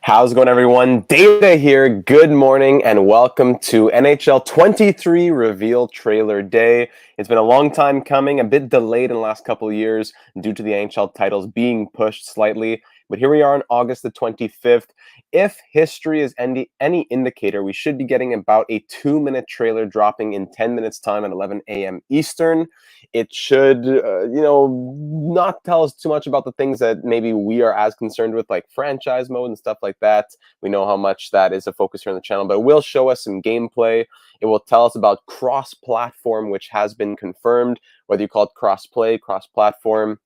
How's it going, everyone? Data here. Good morning and welcome to NHL 23 Reveal Trailer Day. It's been a long time coming, a bit delayed in the last couple of years due to the NHL titles being pushed slightly. But here we are on August the 25th. If history is any indicator, we should be getting about a 2-minute trailer dropping in 10 minutes time at 11 a.m. Eastern. It should, not tell us too much about the things that maybe we are as concerned with, like franchise mode and stuff like that. We know how much that is a focus here on the channel, but it will show us some gameplay. It will tell us about cross-platform, which has been confirmed, whether you call it cross-play, cross-platform.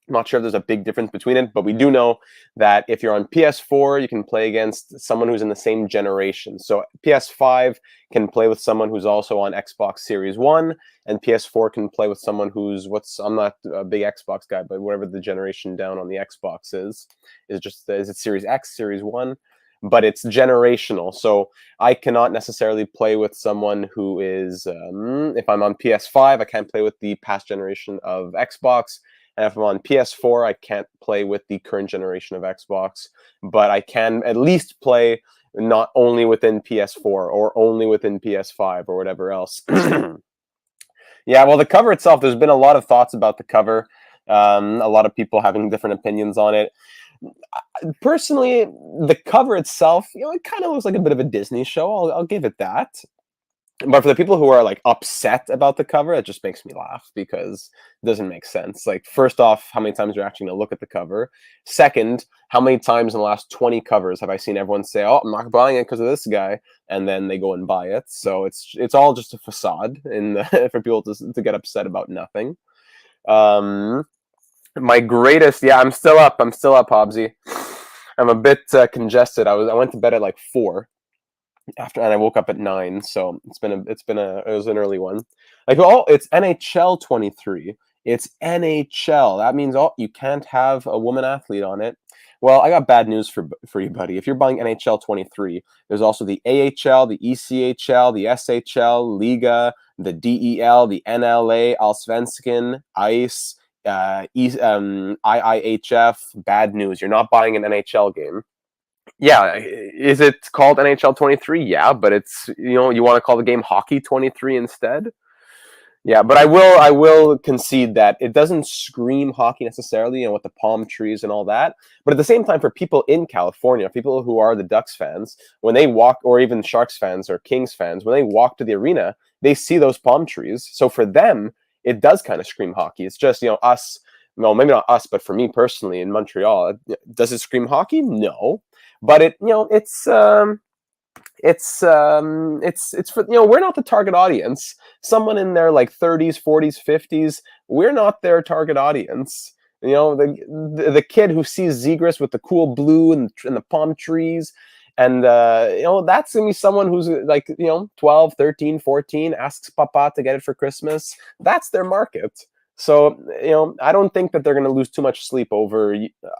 I'm not sure if there's a big difference between it, but we do know that if you're on PS4, you can play against someone who's in the same generation. So PS5 can play with someone who's also on Xbox Series 1, and PS4 can play with someone who's, I'm not a big Xbox guy, but whatever the generation down on the Xbox is it Series X, Series 1? But it's generational. So I cannot necessarily play with someone who is, if I'm on PS5, I can't play with the past generation of Xbox. And if I'm on PS4, I can't play with the current generation of Xbox, but I can at least play not only within PS4 or only within PS5 or whatever else. Yeah, well, the cover itself, there's been a lot of thoughts about the cover. A lot of people having different opinions on it. Personally, the cover itself, it kind of looks like a bit of a Disney show. I'll give it that. But for the people who are like upset about the cover, it just makes me laugh because it doesn't make sense. Like, first off, how many times you're actually going to look at the cover? Second, how many times in the last 20 covers have I seen everyone say, "Oh, I'm not buying it because of this guy," and then they go and buy it? So it's all just a facade, for people to get upset about nothing. My greatest, yeah, I'm still up, Hobbsy. I'm a bit congested. I went to bed at like 4. And I woke up at 9, so it was an early one. Like, oh, it's NHL 23. It's NHL. That means, oh, you can't have a woman athlete on it. Well, I got bad news for you, buddy. If you're buying NHL 23, there's also the AHL, the ECHL, the SHL, Liga, the DEL, the NLA, Allsvenskan, Ice, IIHF. Bad news. You're not buying an NHL game. Yeah, is it called NHL 23? Yeah, but it's, you want to call the game Hockey 23 instead? Yeah, but I will concede that it doesn't scream hockey necessarily, with the palm trees and all that. But at the same time, for people in California, people who are the Ducks fans, when they walk, or even Sharks fans or Kings fans, when they walk to the arena, they see those palm trees. So for them, it does kind of scream hockey. It's just, us, well, maybe not us, but for me personally in Montreal, does it scream hockey? No. But it's for, we're not the target audience. Someone in their like 30s, 40s, 50s, we're not their target audience. The kid who sees Zegras with the cool blue and the palm trees, and that's gonna be someone who's like 12, 13, 14, asks Papa to get it for Christmas. That's their market. So I don't think that they're gonna lose too much sleep over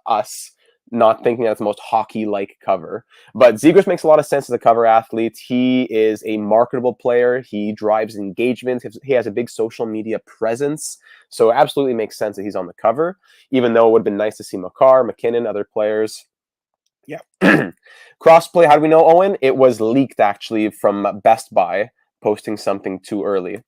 us not thinking that's the most hockey-like cover. But Zegras makes a lot of sense as a cover athlete. He is a marketable player. He drives engagement. He has a big social media presence. So it absolutely makes sense that he's on the cover, even though it would have been nice to see Makar, McKinnon, other players. Yeah. Crossplay, how do we know, Owen? It was leaked, actually, from Best Buy, posting something too early.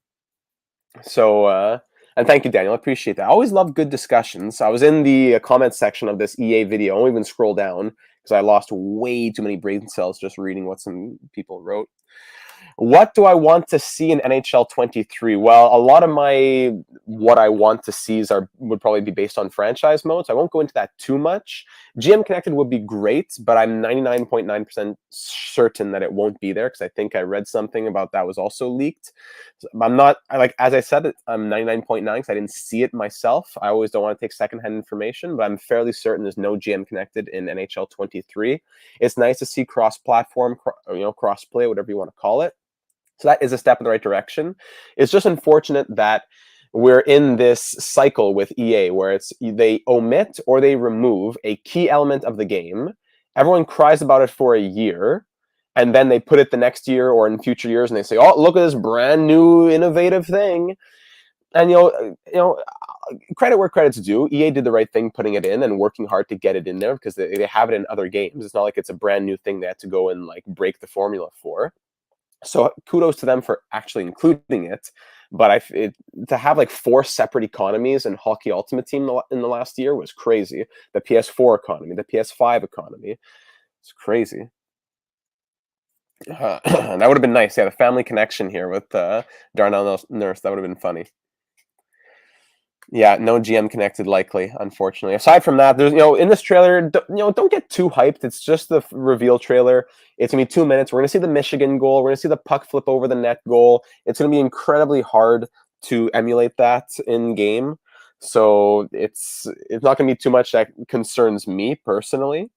So, and thank you, Daniel. I appreciate that. I always love good discussions. I was in the comment section of this EA video. I won't even scroll down because I lost way too many brain cells just reading what some people wrote. What do I want to see in NHL 23? Well, a lot of what I want to see would probably be based on franchise modes. I won't go into that too much. GM Connected would be great, but I'm 99.9% certain that it won't be there because I think I read something about that was also leaked. So I'm not, as I said, I'm 99.9 because I didn't see it myself. I always don't want to take secondhand information, but I'm fairly certain there's no GM Connected in NHL 23. It's nice to see cross-platform, cross-play, whatever you want to call it. So that is a step in the right direction. It's just unfortunate that we're in this cycle with EA where they omit or they remove a key element of the game. Everyone cries about it for a year, and then they put it the next year or in future years, and they say, "Oh, look at this brand new innovative thing." And credit where credit's due. EA did the right thing putting it in and working hard to get it in there because they have it in other games. It's not like it's a brand new thing they had to go and like break the formula for. So kudos to them for actually including it. But to have like 4 separate economies in Hockey Ultimate Team in the last year was crazy. The PS4 economy, the PS5 economy, it's crazy. That would have been nice. Yeah, the family connection here with Darnell Nurse. That would have been funny. Yeah, no GM connected likely, unfortunately. Aside from that, there's in this trailer, don't get too hyped. It's just the reveal trailer. It's gonna be 2 minutes. We're gonna see the Michigan goal. We're gonna see the puck flip over the net goal. It's gonna be incredibly hard to emulate that in game. So it's not gonna be too much that concerns me personally.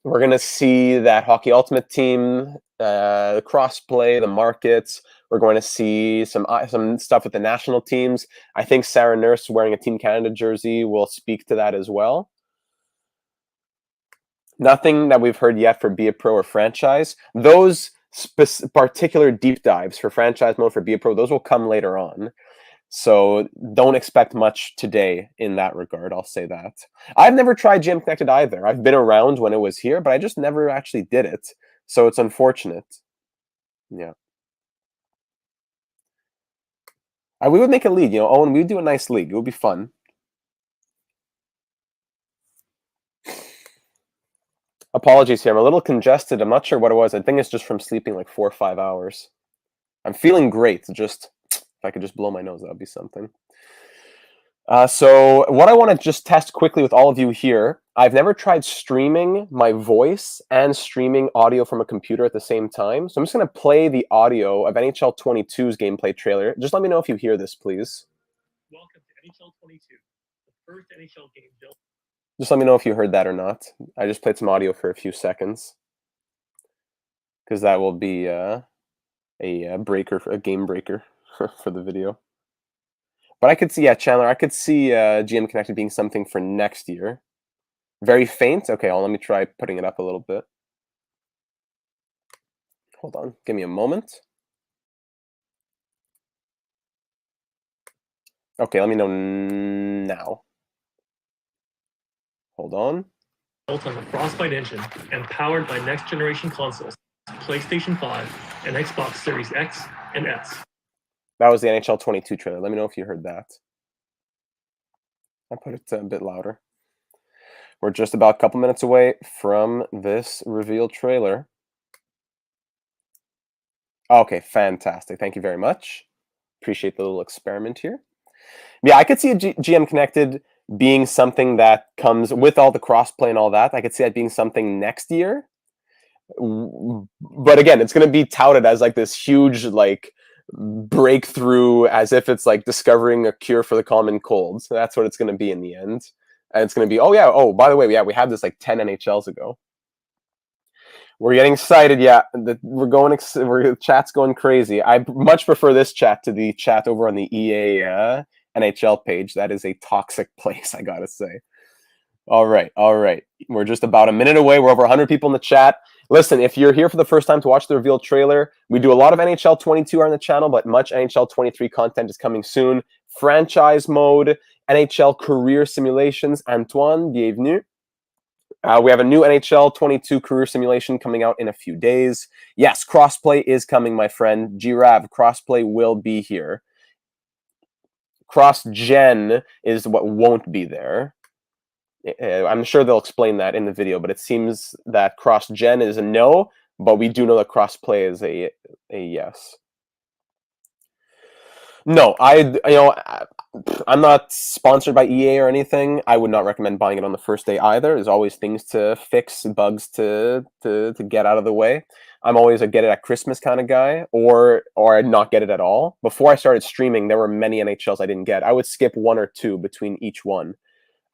We're going to see that Hockey Ultimate Team, the crossplay, the markets. We're going to see some stuff with the national teams. I think Sarah Nurse wearing a Team Canada jersey will speak to that as well. Nothing that we've heard yet for Be a Pro or franchise. Those particular deep dives for franchise mode for Be a Pro, those will come later on. So don't expect much today in that regard. I'll say that. I've never tried GM Connected either. I've been around when it was here, but I just never actually did it. So it's unfortunate. Yeah. We would make a league, Owen, we would do a nice league. It would be fun. Apologies here. I'm a little congested. I'm not sure what it was. I think it's just from sleeping like 4 or 5 hours. I'm feeling great. Just if I could just blow my nose, that would be something. So what I want to just test quickly with all of you here, I've never tried streaming my voice and streaming audio from a computer at the same time. So I'm just going to play the audio of NHL 22's gameplay trailer. Just let me know if you hear this, please. Welcome to NHL 22, the first NHL game built. Just let me know if you heard that or not. I just played some audio for a few seconds because that will be a game breaker for the video. But I could see, Chandler, I could see GM Connected being something for next year. Very faint? Okay, let me try putting it up a little bit. Hold on, give me a moment. Okay, let me know now. Hold on. Built on the Frostbite engine and powered by next-generation consoles, PlayStation 5 and Xbox Series X and S. That was the NHL 22 trailer. Let me know if you heard that. I'll put it a bit louder. We're just about a couple minutes away from this reveal trailer. Okay, fantastic. Thank you very much. Appreciate the little experiment here. Yeah, I could see a GM Connected being something that comes with all the crossplay and all that. I could see that being something next year. But again, it's going to be touted as like this huge like breakthrough, as if it's like discovering a cure for the common cold. So that's what it's going to be in the end. And it's going to be, by the way, we had this like 10 NHLs ago. We're getting excited, yeah. Chat's going crazy. I much prefer this chat to the chat over on the EA NHL page. That is a toxic place, I gotta say. All right. We're just about a minute away. We're over 100 people in the chat. Listen, if you're here for the first time to watch the reveal trailer, we do a lot of NHL 22 on the channel, but much NHL 23 content is coming soon. Franchise mode, NHL career simulations. Antoine, bienvenue. We have a new NHL 22 career simulation coming out in a few days. Yes, crossplay is coming, my friend. G-Rav, crossplay will be here. Cross-gen is what won't be there. I'm sure they'll explain that in the video, but it seems that cross-gen is a no, but we do know that cross-play is a yes. No, I'm not sponsored by EA or anything. I would not recommend buying it on the first day either. There's always things to fix, bugs to get out of the way. I'm always a get it at Christmas kind of guy, or I'd not get it at all. Before I started streaming, there were many NHLs I didn't get. I would skip 1 or 2 between each one.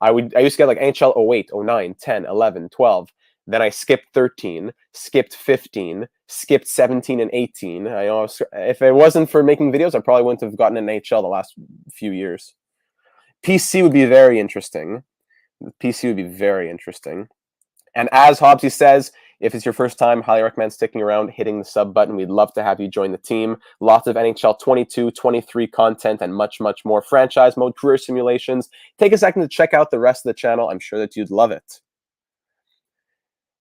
I used to get like NHL 08, 09, 10, 11, 12. Then I skipped 13, skipped 15, skipped 17 and 18. If it wasn't for making videos, I probably wouldn't have gotten an NHL the last few years. PC would be very interesting. PC would be very interesting. And as Hobbsy says, If it's your first time, highly recommend sticking around, hitting the sub button. We'd love to have you join the team. Lots of NHL 22, 23 content, and much, much more. Franchise mode, career simulations. Take a second to check out the rest of the channel. I'm sure that you'd love it.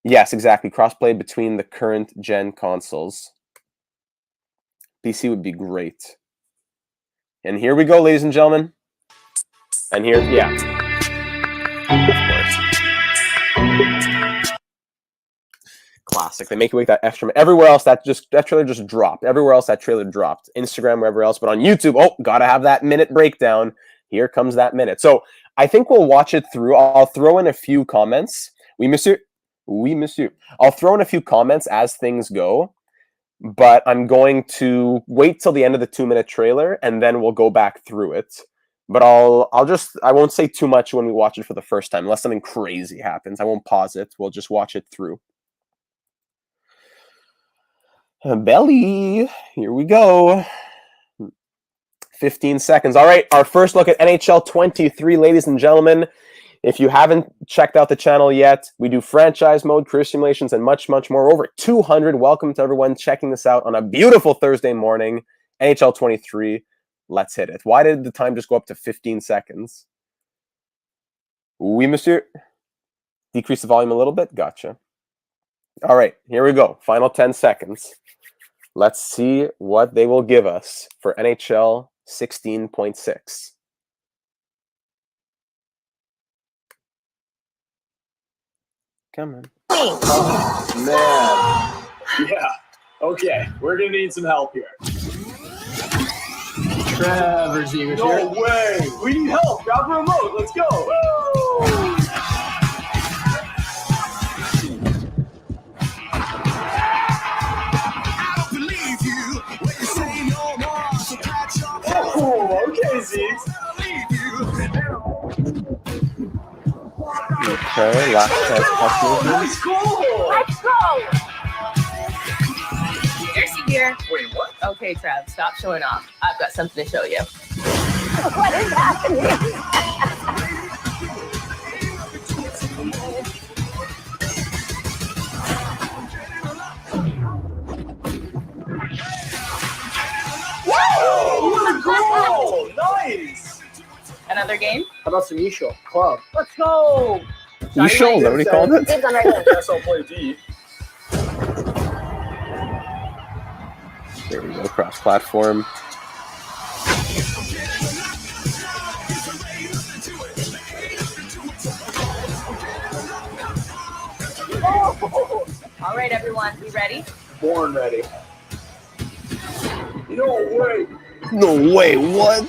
Yes, exactly. Crossplay between the current gen consoles. PC would be great. And here we go, ladies and gentlemen. And here, yeah. Of course. Classic. They make you wait that extra minute. Everywhere else, that trailer just dropped. Everywhere else, that trailer dropped. Instagram, wherever else. But on YouTube, oh, gotta have that minute breakdown. Here comes that minute. So I think we'll watch it through. I'll throw in a few comments. Oui, monsieur. Oui, monsieur. I'll throw in a few comments as things go. But I'm going to wait till the end of the 2-minute trailer, and then we'll go back through it. But I won't say too much when we watch it for the first time, unless something crazy happens. I won't pause it. We'll just watch it through. Belly, here we go. 15 seconds. All right, our first look at NHL 23, ladies and gentlemen. If you haven't checked out the channel yet, we do franchise mode, career simulations, and much, much more. Over 200. Welcome to everyone checking this out on a beautiful Thursday morning. NHL 23. Let's hit it. Why did the time just go up to 15 seconds? Oui, monsieur. Decrease the volume a little bit. Gotcha. All right, here we go. Final 10 seconds. Let's see what they will give us for NHL 16.6. Come on. Oh, man. Yeah. Okay. We're going to need some help here. Trevor Zegers No here. way. We need help. Grab a remote. Let's go. Woo! Oh, okay, Zeeks. Okay, last chance puck movement. Nice goal. Let's go! Darcy here. Wait, what? Okay, Trev, stop showing off. I've got something to show you. What is happening? Oh, what a goal. Nice. Another game? How about some Isho? Club. Let's go! You show, is that what he called it? Dibs on right I guess I'll play D. There we go, cross-platform. All right, everyone, we ready? Born ready. No way. No way, what?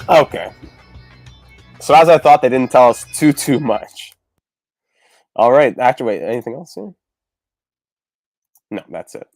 Okay. So as I thought, they didn't tell us too much. All right. Actually, wait. Anything else here? No, that's it.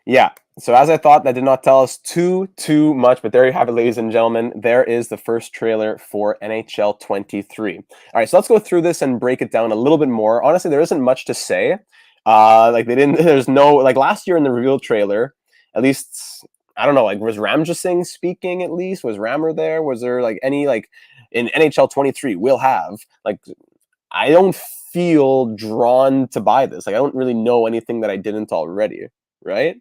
Yeah. So as I thought, that did not tell us too much. But there you have it, ladies and gentlemen. There is the first trailer for NHL 23. All right. So let's go through this and break it down a little bit more. Honestly, there isn't much to say. Like they didn't. There's no like last year in the reveal trailer. At least I don't know. Like was Ramja Singh speaking? At least was Rammer there? Was there like any like in NHL 23? We'll have like I don't feel drawn to buy this. Like I don't really know anything that I didn't already, right?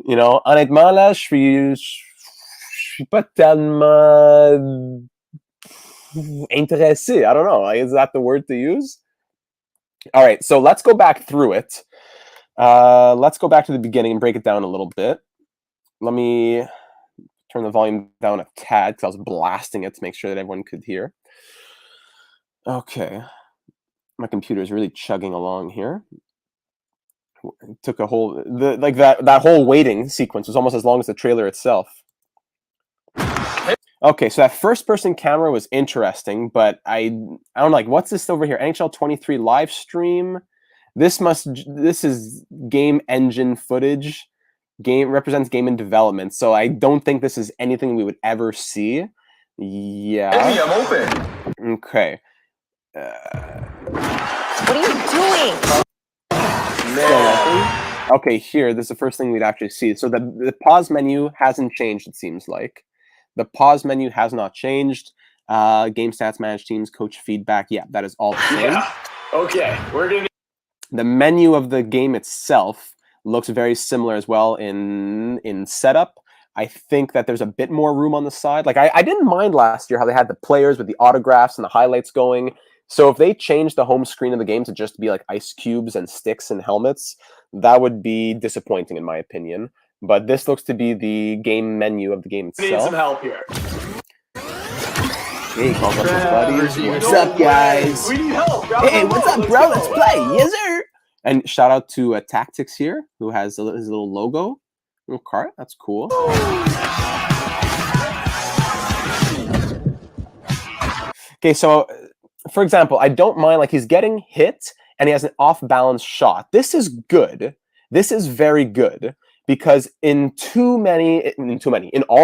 You know, honnêtement là, je suis pas tellement intéressé. I don't know. Like, is that the word to use? All right, so let's go back through it. Let's go back to the beginning and break it down a little bit. Let me turn the volume down a tad because I was blasting it to make sure that everyone could hear. Okay. My computer is really chugging along here. It took a whole that whole waiting sequence was almost as long as the trailer itself. Okay, so that first person camera was interesting, but I don't like what's this over here? NHL 23 live stream. This is game engine footage. Game represents game in development, so I don't think this is anything we would ever see. Yeah. Hey, I'm open. Okay. What are you doing? Okay, here, this is the first thing we'd actually see. So the pause menu hasn't changed, it seems like. The pause menu has not changed. Game stats, manage teams, coach feedback. Yeah, that is all the same. Yeah. Okay, we're gonna. The menu of the game itself looks very similar as well in setup. I think that there's a bit more room on the side. Like I didn't mind last year how they had the players with the autographs and the highlights going. So if they change the home screen of the game to just be like ice cubes and sticks and helmets, that would be disappointing in my opinion. But this looks to be the game menu of the game Need itself. some help here. Hey, calls up his buddies. What's up, guys? We need help. Hey, what's up, bro? Let's play. Yes, sir. And shout out to Tactics here, who has his little logo. Little cart. That's cool. Okay, so for example, I don't mind, like, he's getting hit and he has an off-balance shot. This is good. This is very good because in all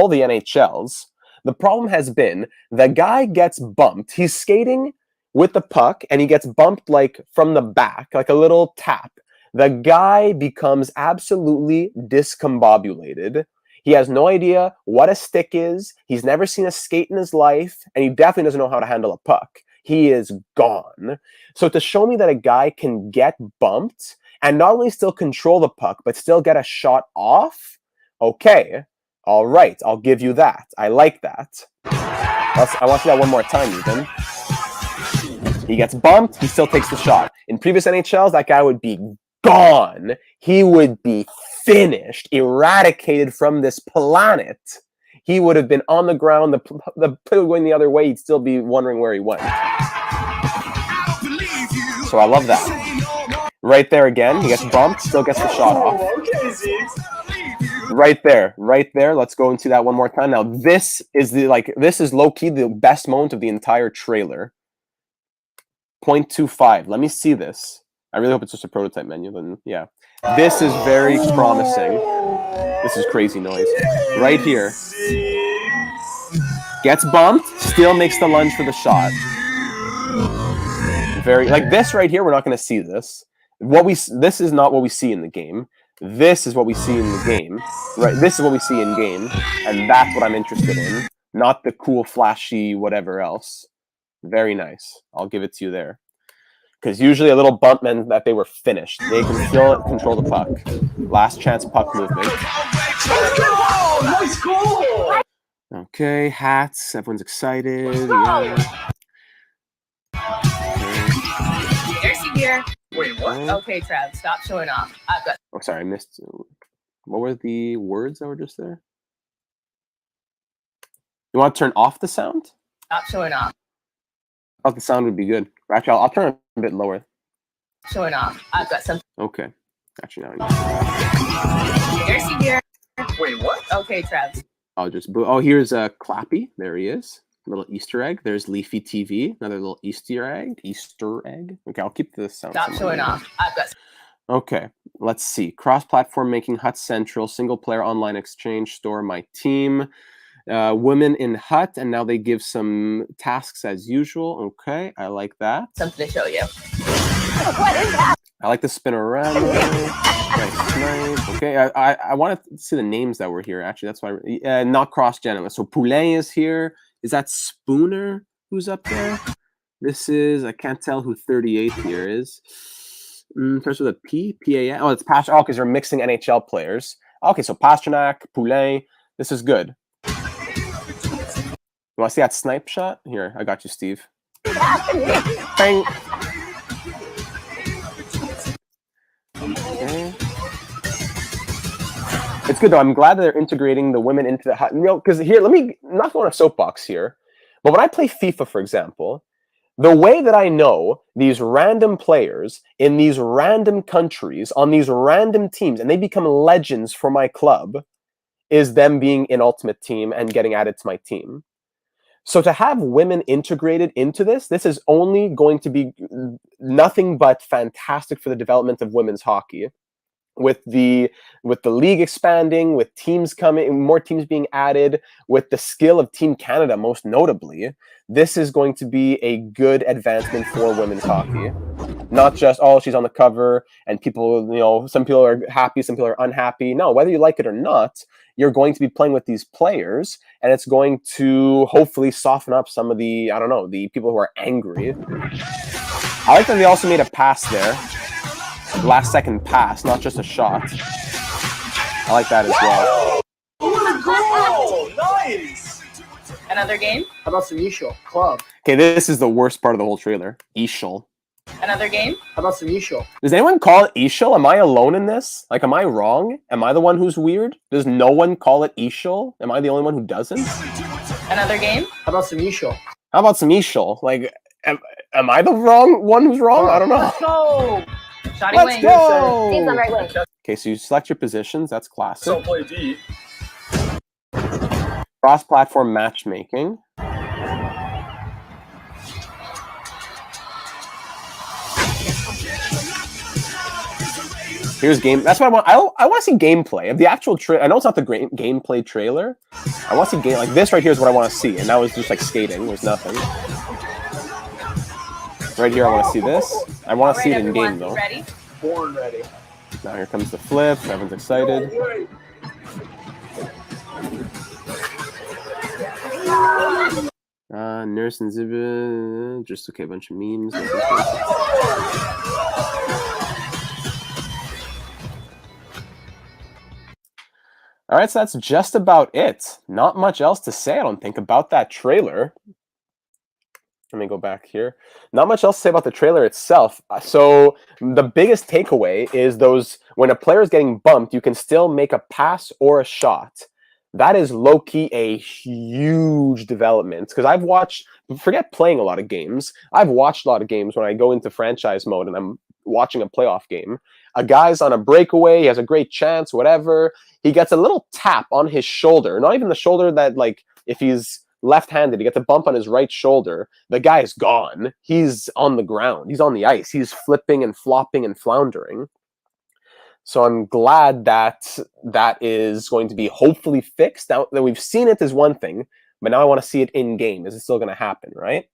the NHLs, the problem has been the guy gets bumped. He's skating with the puck and he gets bumped like from the back, like a little tap. The guy becomes absolutely discombobulated. He has no idea what a stick is. He's never seen a skate in his life, and he definitely doesn't know how to handle a puck. He is gone. So to show me that a guy can get bumped and not only still control the puck, but still get a shot off, okay, all right, I'll give you that. I like that. I want to see that one more time, even. He gets bumped, he still takes the shot. In previous NHLs, that guy would be gone. He would be finished, eradicated from this planet. He would have been on the ground. The play would going the other way. He'd still be wondering where he went. So I love that. Right there again. He gets bumped, still gets the shot off. Okay, Zeke. Right there. Let's go into that one more time. Now, this is low-key the best moment of the entire trailer. 0.25. Let me see this. I really hope it's just a prototype menu, then yeah. This is very promising. This is crazy noise. Right here. Gets bumped, still makes the lunge for the shot. Very, like this right here, we're not going to see this. This is not what we see in the game. This is what we see in the game. Right, this is what we see in game, and that's what I'm interested in. Not the cool, flashy, whatever else. Very nice. I'll give it to you there. Because usually a little bump meant that they were finished. They can still control the puck. Last chance puck movement. Nice goal! Okay, hats. Everyone's excited. Yeah. Jersey here. Wait, what? Okay, Trav, stop showing off. I've got. Oh, sorry, I missed. What were the words that were just there? You want to turn off the sound? Stop showing off. I thought the sound would be good. Actually, I'll turn it a bit lower. Showing off. I've got something. Okay. Actually, now Jersey here. Wait, what? Okay, Trav. I'll just. Oh, here's Clappy. There he is. Little Easter egg. There's Leafy TV. Another little Easter egg. Okay, I'll keep the sound. Stop showing off. I've got. Okay, let's see. Cross-platform making, Hut Central, single-player online exchange, store my team. Women in Hut, and now they give some tasks as usual. Okay, I like that. Something to show you. What is that? I like the spinorama. Nice. Okay, I want to see the names that were here. Actually, that's why. Not cross-gen. So Poulain is here. Is that Spooner who's up there? This is, I can't tell who 38 here is. Starts with a P, P-A-N. Oh, it's Pasternak. Oh, because you're mixing NHL players. Okay, so Pasternak, Poulain. This is good. You want to see that snipe shot? Here, I got you, Steve. Bang. Okay. It's good though. I'm glad that they're integrating the women into the Hut. You know, because here, I'm not going on a soapbox here, but when I play FIFA, for example, the way that I know these random players in these random countries on these random teams, and they become legends for my club, is them being in Ultimate Team and getting added to my team. So to have women integrated into this is only going to be nothing but fantastic for the development of women's hockey. With the league expanding, with teams coming, more teams being added, with the skill of Team Canada, most notably, this is going to be a good advancement for women's hockey. Not just, oh, she's on the cover and people, some people are happy, some people are unhappy. No, whether you like it or not, you're going to be playing with these players, and it's going to hopefully soften up some of the, I don't know, the people who are angry. I like that they also made a pass there. Last second pass, not just a shot. I like that as well. What a goal! Nice! Another game? How about some Ishel? Club. Okay, this is the worst part of the whole trailer. Ishel. Another game? How about some Ishel? Does anyone call it Ishel? Am I alone in this? Like, am I wrong? Am I the one who's weird? Does no one call it Ishel? Am I the only one who doesn't? Another game? How about some Ishel? How about some Ishel? Like, am I the wrong one who's wrong? I don't know. Let's go! Shotty Let's wing. go! Steve's on right wing. Okay, so you select your positions. That's classic. So play D. Cross-platform matchmaking. Here's game. That's what I want. I want to see gameplay of the actual trailer. I know it's not the gameplay trailer. I want to see game like this right here is what I want to see, and that was just like skating. There's nothing. Right here, I want to see this. I want to see it in game though. Ready? Born ready. Now here comes the flip. Everyone's excited. Nurse and Ziba. Just okay, a bunch of memes. All right, so that's just about it. Not much else to say, I don't think, about that trailer. Let me go back here. Not much else to say about the trailer itself. So the biggest takeaway is those when a player is getting bumped, you can still make a pass or a shot. That is low-key a huge development. Because I've watched, forget playing a lot of games, I've watched a lot of games when I go into franchise mode and I'm watching a playoff game. A guy's on a breakaway, he has a great chance, whatever. He gets a little tap on his shoulder. Not even the shoulder that, like, if he's left-handed, he gets a bump on his right shoulder. The guy is gone. He's on the ground. He's on the ice. He's flipping and flopping and floundering. So I'm glad that that is going to be hopefully fixed. Now that we've seen it is one thing, but now I want to see it in game. Is it still going to happen, right?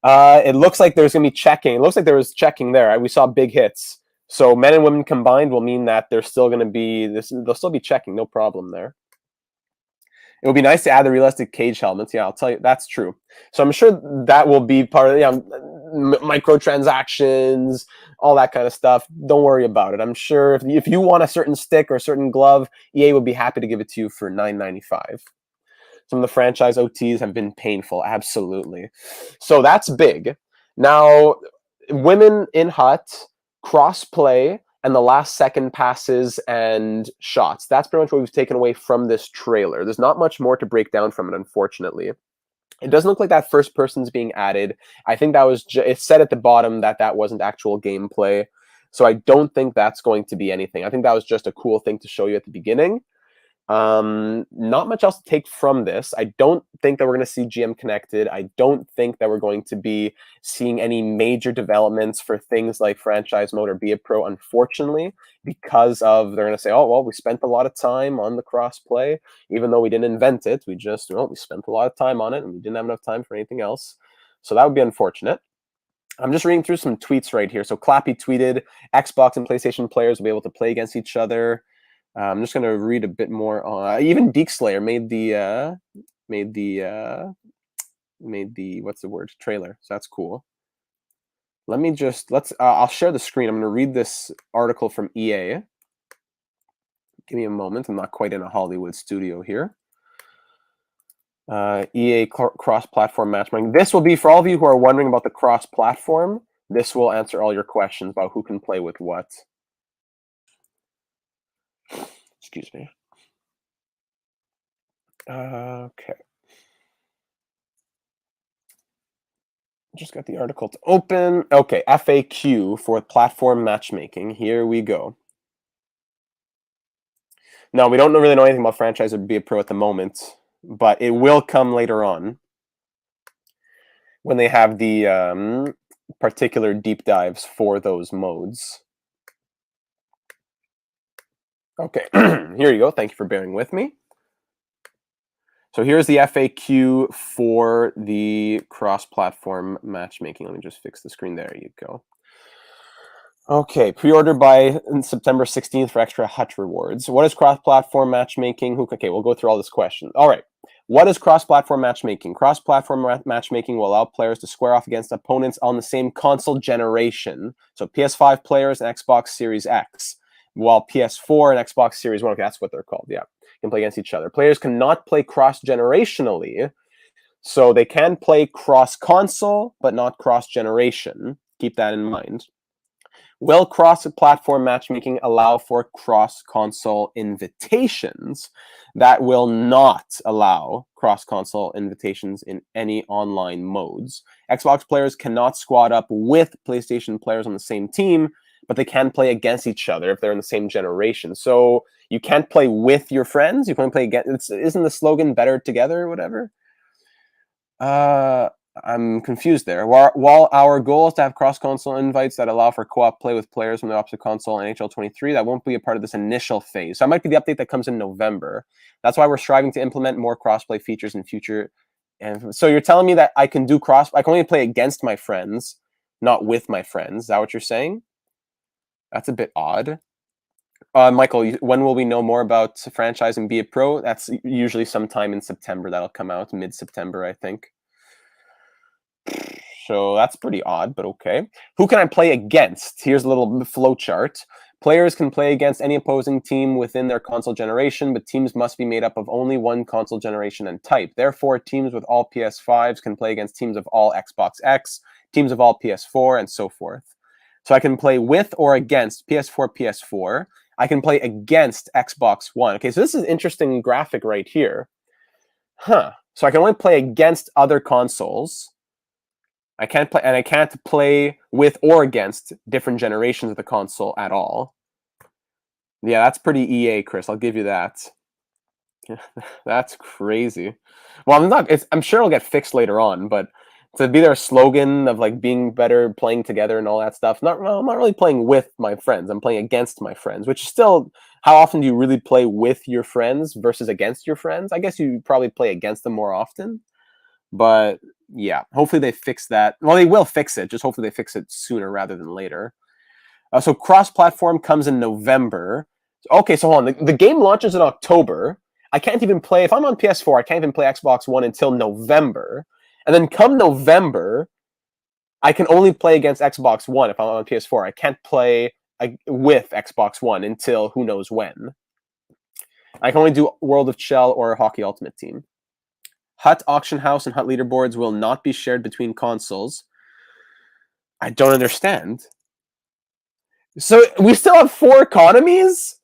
It looks like there's going to be checking. It looks like there was checking there. Right? We saw big hits. So men and women combined will mean that there's still going to be this. They'll still be checking. No problem there. It would be nice to add the realistic cage helmets. Yeah, I'll tell you, that's true. So I'm sure that will be part of microtransactions, all that kind of stuff. Don't worry about it. I'm sure if you want a certain stick or a certain glove, EA would be happy to give it to you for $9.95. Some of the franchise OTs have been painful, absolutely. So that's big. Now, women in HUT, cross-play, and the last second passes and shots. That's pretty much what we've taken away from this trailer. There's not much more to break down from it, unfortunately. It doesn't look like that first person's being added. I think that was it said at the bottom that that wasn't actual gameplay. So I don't think that's going to be anything. I think that was just a cool thing to show you at the beginning. Not much else to take from this. I don't think that we're going to see GM connected. I don't think that we're going to be seeing any major developments for things like franchise mode or Be a Pro, unfortunately, because of they're going to say, oh, well, we spent a lot of time on the cross-play, even though we didn't invent it. We just, we spent a lot of time on it and we didn't have enough time for anything else. So that would be unfortunate. I'm just reading through some tweets right here. So Clappy tweeted, Xbox and PlayStation players will be able to play against each other. I'm just going to read a bit more on. Even Deek Slayer made the what's the word, trailer. So that's cool. Let me just I'll share the screen. I'm going to read this article from EA. Give me a moment. I'm not quite in a Hollywood studio here. EA cross-platform matchmaking. This will be for all of you who are wondering about the cross-platform. This will answer all your questions about who can play with what. Excuse me. Okay. Just got the article to open. Okay, FAQ for platform matchmaking. Here we go. Now, we don't really know anything about franchise or Be a Pro at the moment, but it will come later on when they have the particular deep dives for those modes. Okay, here you go. Thank you for bearing with me. So here's the FAQ for the cross-platform matchmaking. Let me just fix the screen. There you go. Okay, pre-order by September 16th for extra hut rewards. What is cross-platform matchmaking? Okay, we'll go through all this question. All right. What is cross-platform matchmaking? Cross-platform matchmaking will allow players to square off against opponents on the same console generation. So PS5 players and Xbox Series X, while PS4 and Xbox Series One, okay, that's what they're called, yeah, can play against each other. Players cannot play cross-generationally, so they can play cross-console, but not cross-generation. Keep that in mind. Will cross-platform matchmaking allow for cross-console invitations? That will not allow cross-console invitations in any online modes. Xbox players cannot squad up with PlayStation players on the same team, but they can play against each other if they're in the same generation. So you can't play with your friends. You can only play against. Isn't the slogan "Better Together" or whatever? I'm confused there. While our goal is to have cross-console invites that allow for co-op play with players from the opposite console in NHL 23, that won't be a part of this initial phase. So that might be the update that comes in November. That's why we're striving to implement more cross-play features in future. And so you're telling me that I can do I can only play against my friends, not with my friends. Is that what you're saying? That's a bit odd. Michael, when will we know more about the franchise and Be It Pro? That's usually sometime in September that'll come out, mid-September, I think. So that's pretty odd, but okay. Who can I play against? Here's a little flow chart. Players can play against any opposing team within their console generation, but teams must be made up of only one console generation and type. Therefore, teams with all PS5s can play against teams of all Xbox X, teams of all PS4, and so forth. So I can play with or against PS4. I can play against Xbox One. Okay, so this is an interesting graphic right here. So I can only play against other consoles. I can't play with or against different generations of the console at all. Yeah, that's pretty EA, Chris. I'll give you that. That's crazy. Well, I'm sure it'll get fixed later on, but to be their slogan of like being better, playing together, and all that stuff. I'm not really playing with my friends. I'm playing against my friends, which is still. How often do you really play with your friends versus against your friends? I guess you probably play against them more often, but yeah, hopefully they fix that. Well, they will fix it. Just hopefully they fix it sooner rather than later. So cross-platform comes in November. Okay, so hold on. The game launches in October. I can't even play, if I'm on PS4, I can't even play Xbox One until November. And then come November, I can only play against Xbox One if I'm on PS4. I can't play with Xbox One until who knows when. I can only do World of Shell or Hockey Ultimate Team. Hut Auction House and Hut Leaderboards will not be shared between consoles. I don't understand. So we still have 4 economies?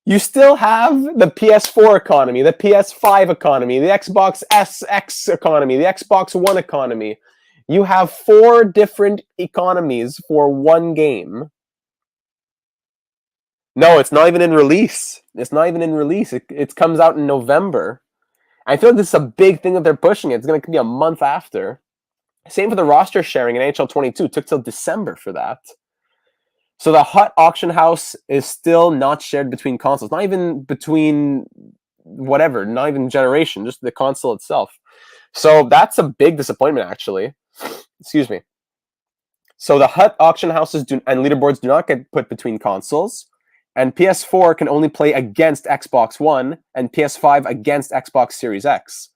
You still have the PS4 economy, the PS5 economy, the Xbox SX economy, the Xbox One economy. You have 4 different economies for one game. No, it's not even in release. It's not even in release. It comes out in November. I feel like this is a big thing that they're pushing. It's going to be a month after. Same for the roster sharing in NHL 22. It took till December for that. So the Hut Auction House is still not shared between consoles. Not even between whatever. Not even generation. Just the console itself. So that's a big disappointment, actually. Excuse me. So the Hut Auction Houses and leaderboards do not get put between consoles. And PS4 can only play against Xbox One, and PS5 against Xbox Series X.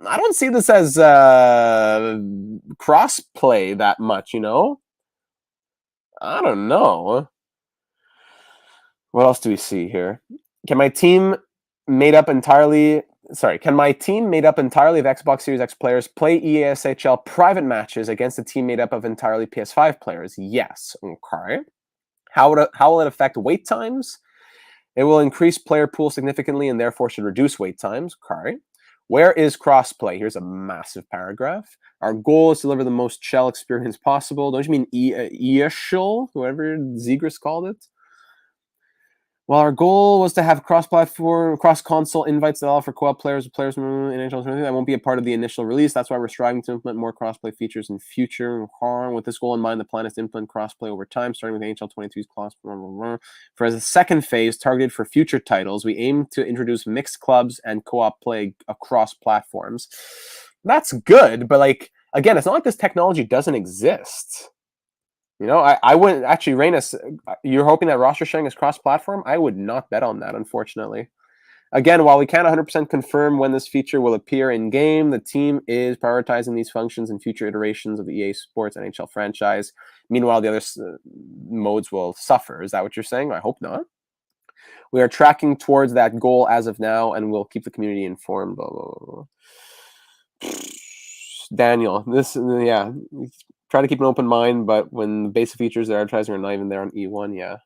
I don't see this as cross-play that much, you know? I don't know. What else do we see here? Can my team made up entirely of Xbox Series X players play EASHL private matches against a team made up of entirely PS5 players? Yes. Okay. How will it affect wait times? It will increase player pool significantly and therefore should reduce wait times. Okay. Where is crossplay? Here's a massive paragraph. Our goal is to deliver the most shell experience possible. Don't you mean ESHL? Whoever Zegras called it? Well, our goal was to have cross-platform, cross-console invites that allow for co-op players with players in NHL. That won't be a part of the initial release. That's why we're striving to implement more cross-play features in future. With this goal in mind, the plan is to implement cross-play over time, starting with NHL 22's class. For as a second phase, targeted for future titles, we aim to introduce mixed clubs and co-op play across platforms. That's good, but like again, it's not like this technology doesn't exist. You know, I wouldn't actually, Rainus, you're hoping that roster sharing is cross-platform? I would not bet on that, unfortunately. Again, while we can't 100% confirm when this feature will appear in game, the team is prioritizing these functions in future iterations of the EA Sports NHL franchise. Meanwhile, the other modes will suffer. Is that what you're saying? I hope not. We are tracking towards that goal as of now, and we'll keep the community informed. Blah, blah, blah. Daniel, yeah. Try to keep an open mind, but when the basic features they're advertising are not even there on E1, yeah.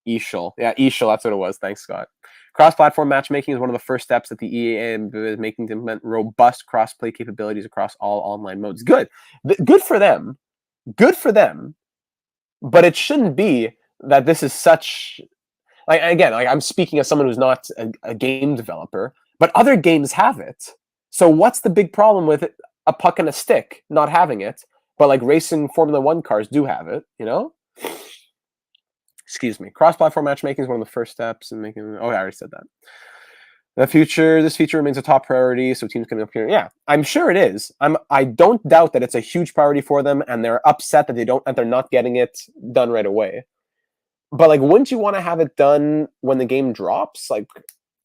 eShul. Yeah, eShul, that's what it was. Thanks, Scott. Cross-platform matchmaking is one of the first steps that the EA is making to implement robust cross-play capabilities across all online modes. Good. Good for them. Good for them. But it shouldn't be that this is such... Again, I'm speaking as someone who's not a game developer, but other games have it. So what's the big problem with it? A puck and a stick not having it? But like racing Formula 1 cars do have it, you know? Excuse me. Cross-platform matchmaking is one of the first steps in making... Oh, I already said that. This feature remains a top priority, so teams can appear. Yeah, I'm sure it is. I don't doubt that it's a huge priority for them, and they're upset that they're not getting it done right away. But like, wouldn't you want to have it done when the game drops? Like,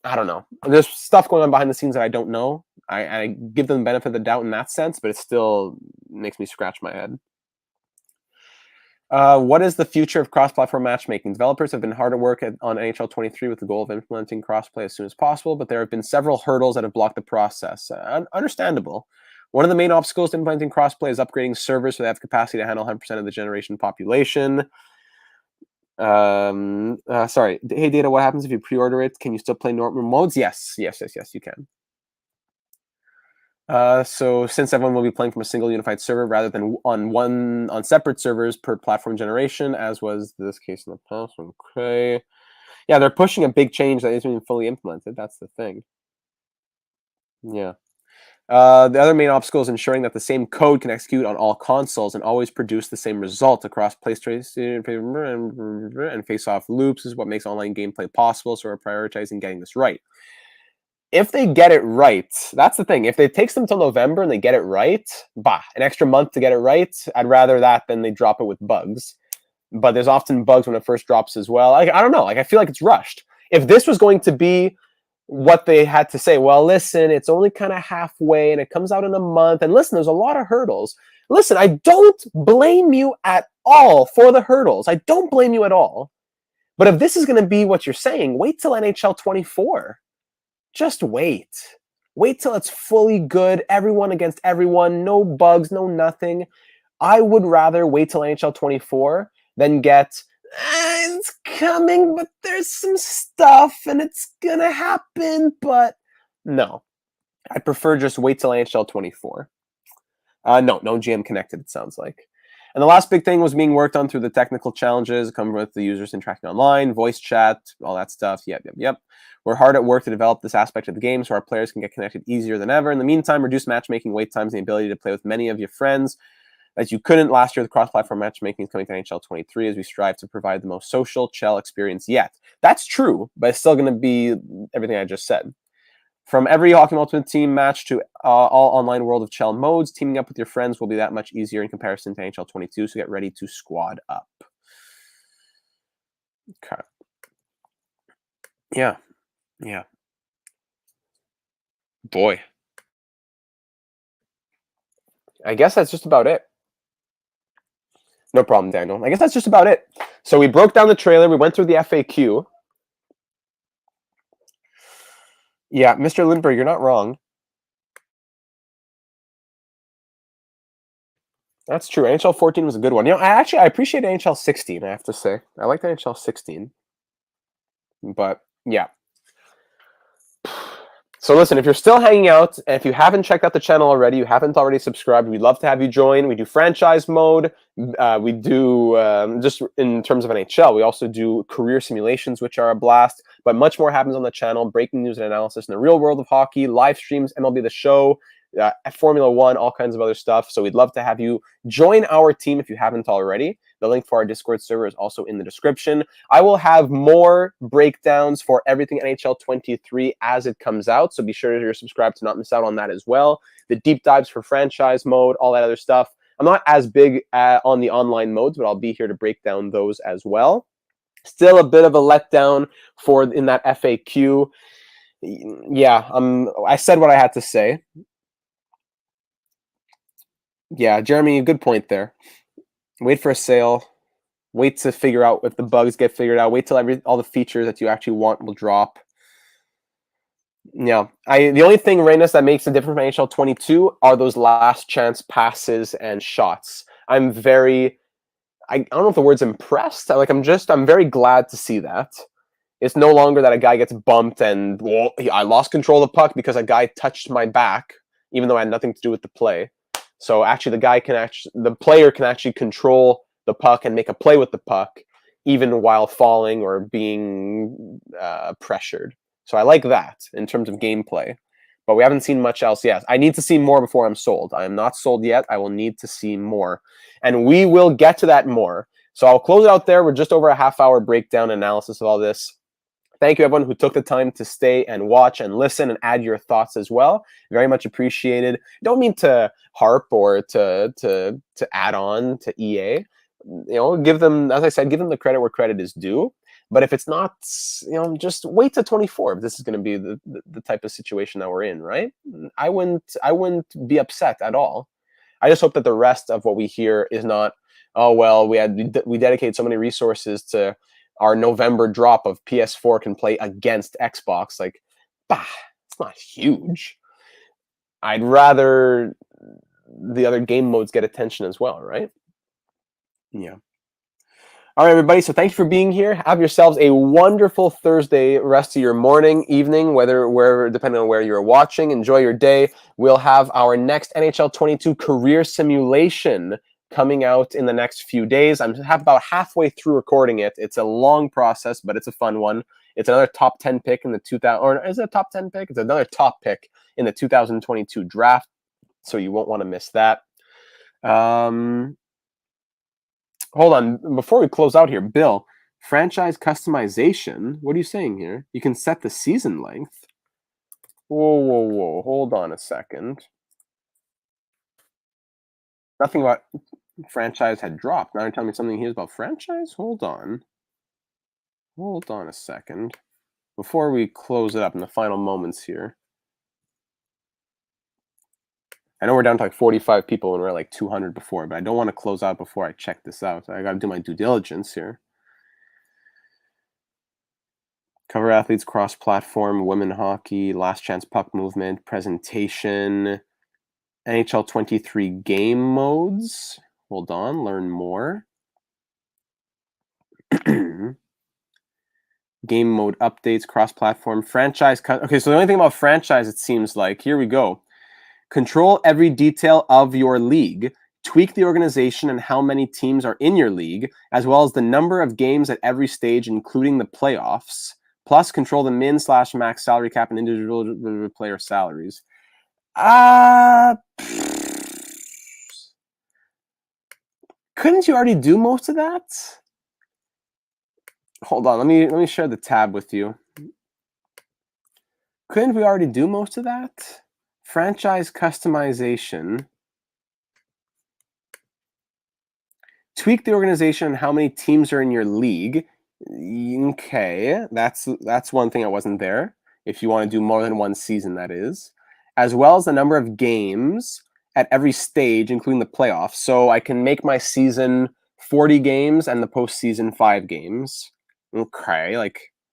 I don't know. There's stuff going on behind the scenes that I don't know. I give them the benefit of the doubt in that sense, but it still makes me scratch my head. What is the future of cross-platform matchmaking? Developers have been hard at work on NHL 23 with the goal of implementing crossplay as soon as possible, but there have been several hurdles that have blocked the process. Understandable. One of the main obstacles to implementing crossplay is upgrading servers so they have capacity to handle 100% of the generation population. Sorry. Hey, Data, what happens if you pre-order it? Can you still play normal modes? Yes, you can. So since everyone will be playing from a single unified server rather than on separate servers per platform generation, as was this case in the past. Okay. Yeah, they're pushing a big change that isn't even fully implemented. That's the thing. Yeah. The other main obstacle is ensuring that the same code can execute on all consoles and always produce the same result across PlayStation and face-off loops is what makes online gameplay possible, so we're prioritizing getting this right. If they get it right, that's the thing. If it takes them till November and they get it right, an extra month to get it right, I'd rather that than they drop it with bugs. But there's often bugs when it first drops as well. I don't know. I feel like it's rushed. If this was going to be what they had to say, well, listen, it's only kind of halfway and it comes out in a month. And listen, there's a lot of hurdles. Listen, I don't blame you at all for the hurdles. I don't blame you at all. But if this is going to be what you're saying, wait till NHL 24. Just wait. Wait till it's fully good, everyone against everyone, no bugs, no nothing. I would rather wait till NHL 24 than get, it's coming, but there's some stuff and it's going to happen. But no, I'd prefer just wait till NHL 24. No GM connected, it sounds like. And the last big thing was being worked on through the technical challenges, come with the users interacting online, voice chat, all that stuff. Yep. We're hard at work to develop this aspect of the game so our players can get connected easier than ever. In the meantime, reduce matchmaking wait times and the ability to play with many of your friends as you couldn't last year. The cross-platform matchmaking is coming to NHL 23 as we strive to provide the most social, chill experience yet. That's true, but it's still going to be everything I just said. From every Hockey Ultimate Team match to all online World of Chell modes, teaming up with your friends will be that much easier in comparison to NHL 22, so get ready to squad up. Okay. Yeah. Boy. I guess that's just about it. No problem, Daniel. I guess that's just about it. So we broke down the trailer. We went through the FAQ. Yeah, Mr. Lindbergh, you're not wrong. That's true. NHL 14 was a good one. You know, I appreciate NHL 16, I have to say. I like NHL 16. But, yeah. So listen, if you're still hanging out, and if you haven't checked out the channel already, you haven't already subscribed, we'd love to have you join. We do franchise mode. We do, just in terms of NHL, we also do career simulations, which are a blast. But much more happens on the channel. Breaking news and analysis in the real world of hockey, live streams, MLB The Show, Formula 1, all kinds of other stuff. So we'd love to have you join our team if you haven't already. The link for our Discord server is also in the description. I will have more breakdowns for everything NHL 23 as it comes out, so be sure you're subscribed to not miss out on that as well. The deep dives for franchise mode, all that other stuff. I'm not as big on the online modes, but I'll be here to break down those as well. Still a bit of a letdown in that FAQ. Yeah, I said what I had to say. Yeah, Jeremy, good point there. Wait for a sale. Wait to figure out if the bugs get figured out. Wait till all the features that you actually want will drop. Yeah, the only thing, Reynes, that makes it different from NHL 22 are those last chance passes and shots. I'm very, I don't know if the word's impressed. I'm very glad to see that. It's no longer that a guy gets bumped and I lost control of the puck because a guy touched my back, even though I had nothing to do with the play. So actually, the player can actually control the puck and make a play with the puck, even while falling or being pressured. So I like that in terms of gameplay, but we haven't seen much else yet. I need to see more before I'm sold. I am not sold yet. I will need to see more, and we will get to that more. So I'll close it out there. We're just over a half-hour breakdown analysis of all this. Thank you, everyone who took the time to stay and watch and listen and add your thoughts as well. Very much appreciated. Don't mean to harp or to add on to EA. Give them, as I said, give them the credit where credit is due. But if it's not, just wait till 24. If this is going to be the type of situation that we're in, right? I wouldn't be upset at all. I just hope that the rest of what we hear is not, oh well, we dedicate so many resources to our November drop of PS4 can play against Xbox. Like, it's not huge. I'd rather the other game modes get attention as well, right? Yeah. All right, everybody. So thank you for being here. Have yourselves a wonderful Thursday, rest of your morning, evening, wherever, depending on where you're watching. Enjoy your day. We'll have our next NHL 22 career simulation coming out in the next few days. I'm about halfway through recording it. It's a long process, but it's a fun one. It's another top 10 pick in the 2000, or is it a top 10 pick? It's another top pick in the 2022 draft. So you won't want to miss that. Hold on, before we close out here, Bill, franchise customization, what are you saying here? You can set the season length. Whoa, hold on a second. Nothing about franchise had dropped. Now you're telling me something here about franchise? Hold on a second. Before we close it up in the final moments here. I know we're down to like 45 people and we're like 200 before, but I don't want to close out before I check this out. I got to do my due diligence here. Cover athletes, cross-platform, women hockey, last chance puck movement, presentation, NHL 23 game modes. Hold on, learn more. Game mode updates, cross-platform, franchise. Okay, so the only thing about franchise, it seems like, here we go. Control every detail of your league. Tweak the organization and how many teams are in your league, as well as the number of games at every stage, including the playoffs. Plus, control the min/max salary cap and individual player salaries. Couldn't you already do most of that? Hold on, let me share the tab with you. Couldn't we already do most of that? Franchise customization. Tweak the organization and how many teams are in your league. Okay, that's one thing that wasn't there. If you want to do more than one season, that is. As well as the number of games at every stage, including the playoffs. So I can make my season 40 games and the postseason 5 games. Okay,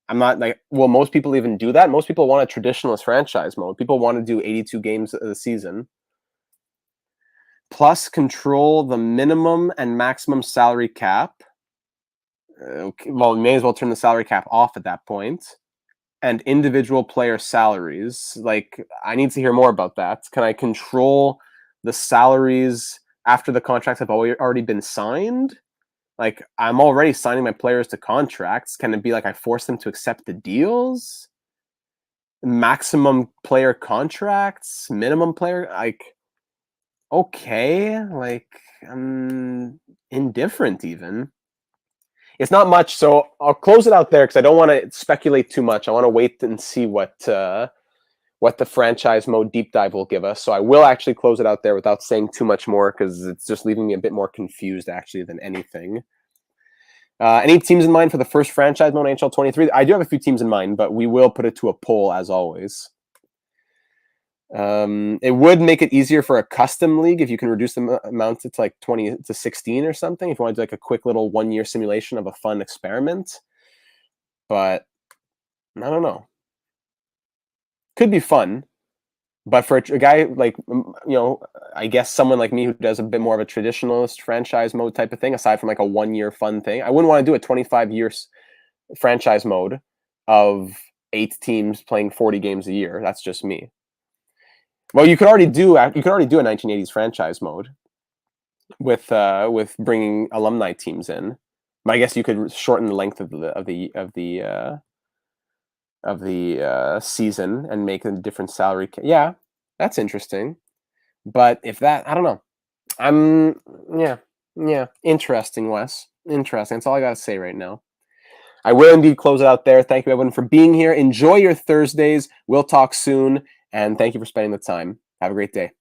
I'm not will most people even do that? Most people want a traditionalist franchise mode. People want to do 82 games a season. Plus, control the minimum and maximum salary cap. Okay, well, we may as well turn the salary cap off at that point. And individual player salaries. I need to hear more about that. Can I control the salaries after the contracts have already been signed? I'm already signing my players to contracts. Can it be I force them to accept the deals? Maximum player contracts? Minimum player? Okay. I'm indifferent even. It's not much, so I'll close it out there because I don't want to speculate too much. I want to wait and see what what the franchise mode deep dive will give us. So I will actually close it out there without saying too much more because it's just leaving me a bit more confused actually than anything. Any teams in mind for the first franchise mode NHL 23? I do have a few teams in mind, but we will put it to a poll as always. It would make it easier for a custom league if you can reduce the amount to like 20 to 16 or something. If you want to do like a quick little 1-year simulation of a fun experiment, but I don't know. Could be fun, but for a guy like I guess someone like me who does a bit more of a traditionalist franchise mode type of thing, aside from like a 1-year fun thing, I wouldn't want to do a 25-year franchise mode of 8 teams playing 40 games a year. That's just me. Well, you could already do a 1980s franchise mode with bringing alumni teams in, but I guess you could shorten the length of the season and make a different salary. Yeah, that's interesting. But if that, I don't know. Yeah, interesting, Wes. Interesting. That's all I got to say right now. I will indeed close it out there. Thank you, everyone, for being here. Enjoy your Thursdays. We'll talk soon. And thank you for spending the time. Have a great day.